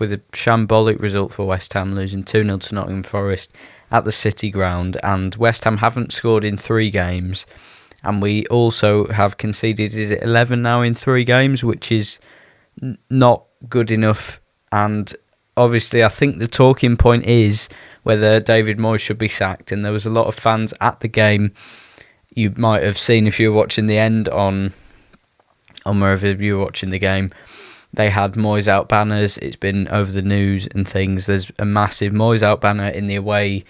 with a shambolic result for West Ham, losing 2-0 to Nottingham Forest at the City Ground, and West Ham haven't scored in 3 games, and we also have conceded, is it 11 now in 3 games, which is not good enough. And obviously I think the talking point is whether David Moyes should be sacked, and there was a lot of fans at the game. You might have seen if you were watching the end on wherever you were watching the game, they had Moyes out banners. It's been over the news and things. There's a massive Moyes out banner in the away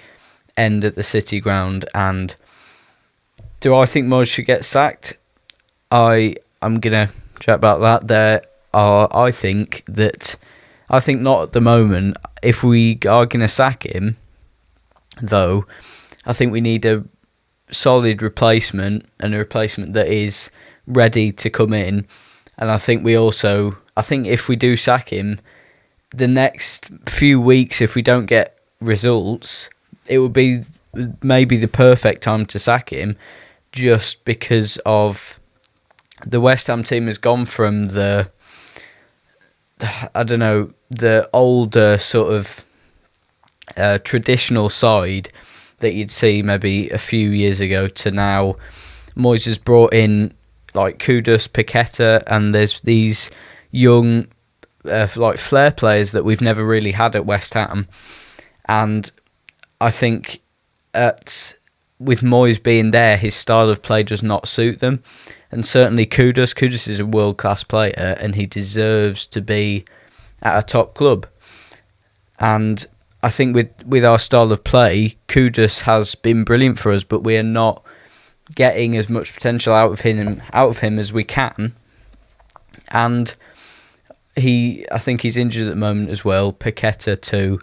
end at the City Ground. And do I think Moyes should get sacked? I'm going to chat about that. I think not at the moment. If we are going to sack him, though, I think we need a solid replacement, and a replacement that is ready to come in. And I think if we do sack him, the next few weeks, if we don't get results, it would be maybe the perfect time to sack him, just because of the West Ham team has gone from the older sort of traditional side that you'd see maybe a few years ago to now. Moyes has brought in like Kudus, Paqueta, and there's these young flair players that we've never really had at West Ham. And I think with Moyes being there, his style of play does not suit them. And certainly Kudus is a world-class player, and he deserves to be at a top club. And I think with our style of play, Kudus has been brilliant for us, but we are not getting as much potential out of him as we can. And I think he's injured at the moment as well, Paqueta too.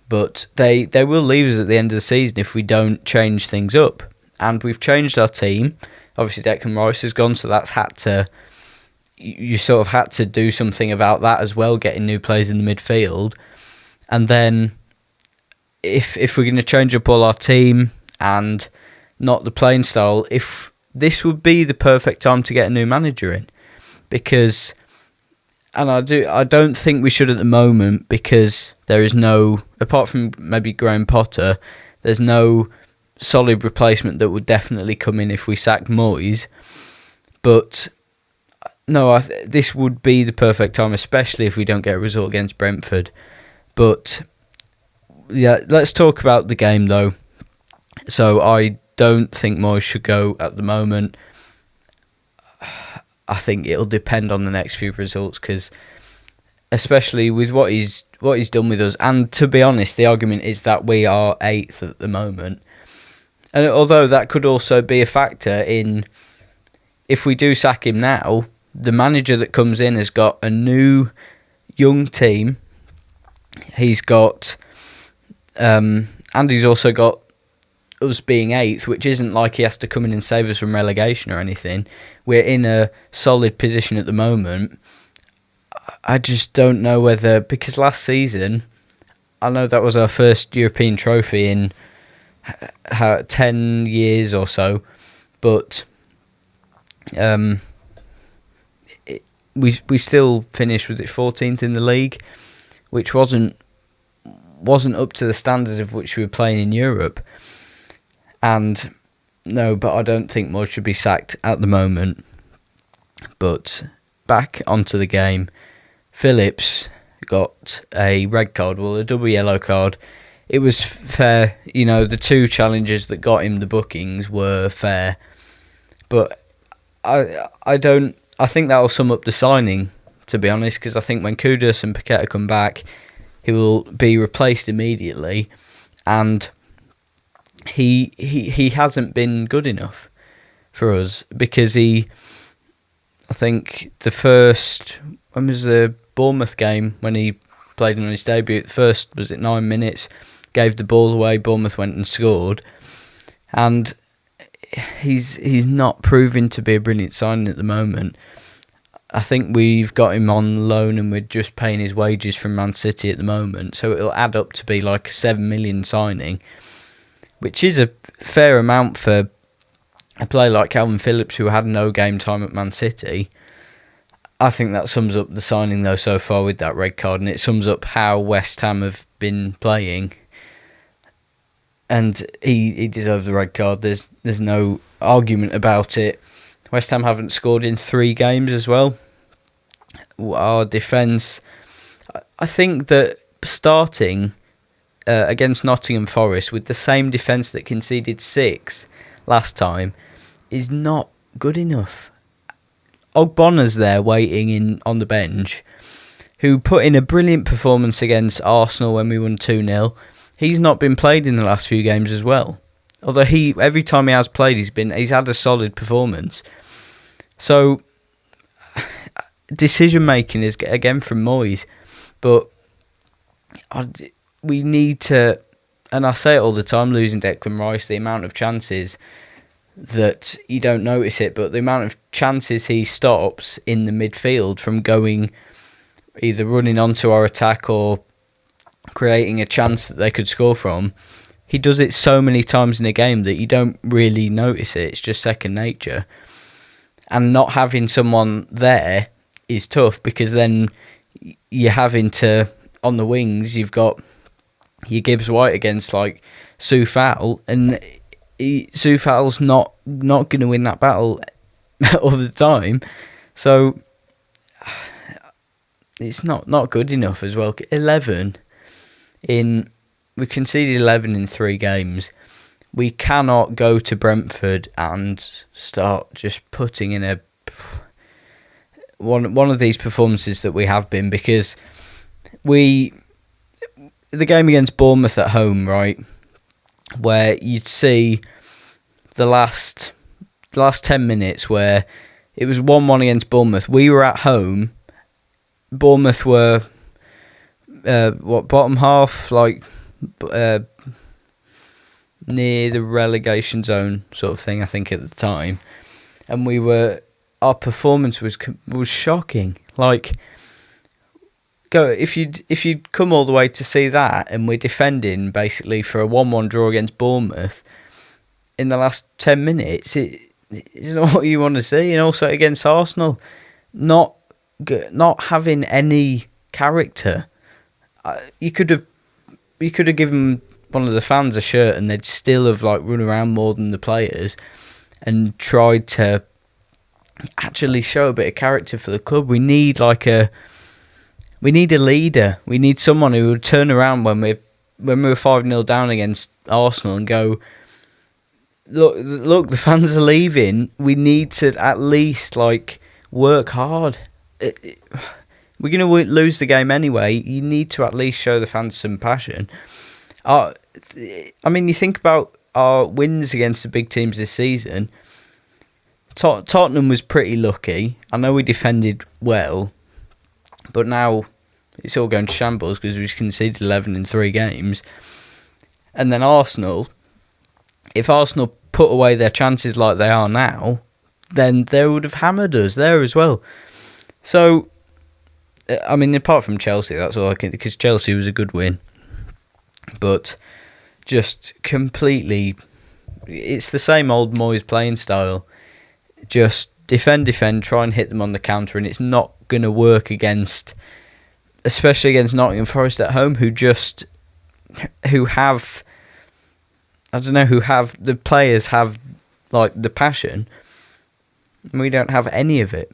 But they will leave us at the end of the season if we don't change things up. And we've changed our team. Obviously Declan Rice has gone, so that's you sort of had to do something about that as well, getting new players in the midfield. And then if we're going to change up all our team and not the playing style, if this would be the perfect time to get a new manager in, because, and I don't think we should at the moment, because there is no, apart from maybe Graham Potter, there's no solid replacement that would definitely come in if we sacked Moyes. But no, this would be the perfect time, especially if we don't get a result against Brentford. But yeah, let's talk about the game though. So I don't think Moyes should go at the moment. I think it'll depend on the next few results, because especially with what he's done with us, and to be honest, the argument is that we are 8th at the moment. And although that could also be a factor in, if we do sack him now, the manager that comes in has got a new young team. He's got, and he's also got us being 8th, which isn't like he has to come in and save us from relegation or anything. We're in a solid position at the moment. I just don't know whether, because last season, I know that was our first European trophy in 10 years or so, but we still finished with it 14th in the league, which wasn't up to the standard of which we were playing in Europe. And no, but I don't think Moyes should be sacked at the moment. But back onto the game, Phillips got a red card, well, a double yellow card. It was fair, the 2 challenges that got him the bookings were fair. But I think that will sum up the signing, to be honest, because I think when Kudus and Paqueta come back, he will be replaced immediately, and he hasn't been good enough for us, because I think when was the Bournemouth game when he played on his debut, the first, was it 9 minutes, gave the ball away, Bournemouth went and scored, and he's not proving to be a brilliant signing at the moment. I think we've got him on loan and we're just paying his wages from Man City at the moment, so it'll add up to be like a 7 million signing, which is a fair amount for a player like Calvin Phillips, who had no game time at Man City. I think that sums up the signing though so far with that red card, and it sums up how West Ham have been playing. And he deserved the red card. There's no argument about it. West Ham haven't scored in 3 games as well. Our defence, I think that starting against Nottingham Forest with the same defence that conceded 6 last time is not good enough. Ogbonna's there waiting on the bench, who put in a brilliant performance against Arsenal when we won 2-0. He's not been played in the last few games as well. Although every time he has played, he's had a solid performance. So decision making is again from Moyes, but we need to, and I say it all the time, losing Declan Rice, the amount of chances that you don't notice it, but the amount of chances he stops in the midfield from going, either running onto our attack or creating a chance that they could score from, he does it so many times in a game that you don't really notice it. It's just second nature. And not having someone there is tough, because then you're having to, on the wings, you've got your Gibbs White against like Soufal, and Soufal's not going to win that battle all the time. So it's not good enough as well. We conceded 11 in 3 games. We cannot go to Brentford and start just putting in one of these performances that we have been, because the game against Bournemouth at home, right, where you'd see the last 10 minutes where it was 1-1 against Bournemouth. We were at home. Bournemouth were bottom half, like near the relegation zone sort of thing, I think, at the time, and our performance was shocking. Like, if you'd come all the way to see that, and we're defending basically for a 1-1 draw against Bournemouth in the last 10 minutes, it's not what you want to see. And also against Arsenal, not having any character. You could have given one of the fans a shirt and they'd still have like run around more than the players and tried to actually show a bit of character for the club. We need a leader. We need someone who would turn around when we were 5-0 down against Arsenal and go, look, the fans are leaving. We need to at least like work hard. We're going to lose the game anyway. You need to at least show the fans some passion. I mean, you think about our wins against the big teams this season. Tottenham was pretty lucky. I know we defended well, but now it's all going to shambles because we've conceded 11 in 3 games. And then Arsenal, if Arsenal put away their chances like they are now, then they would have hammered us there as well. So, I mean, apart from Chelsea, that's all I can, because Chelsea was a good win. But just completely, it's the same old Moyes playing style. Just defend, try and hit them on the counter, and it's not going to work especially against Nottingham Forest at home, who have the players have like the passion, and we don't have any of it.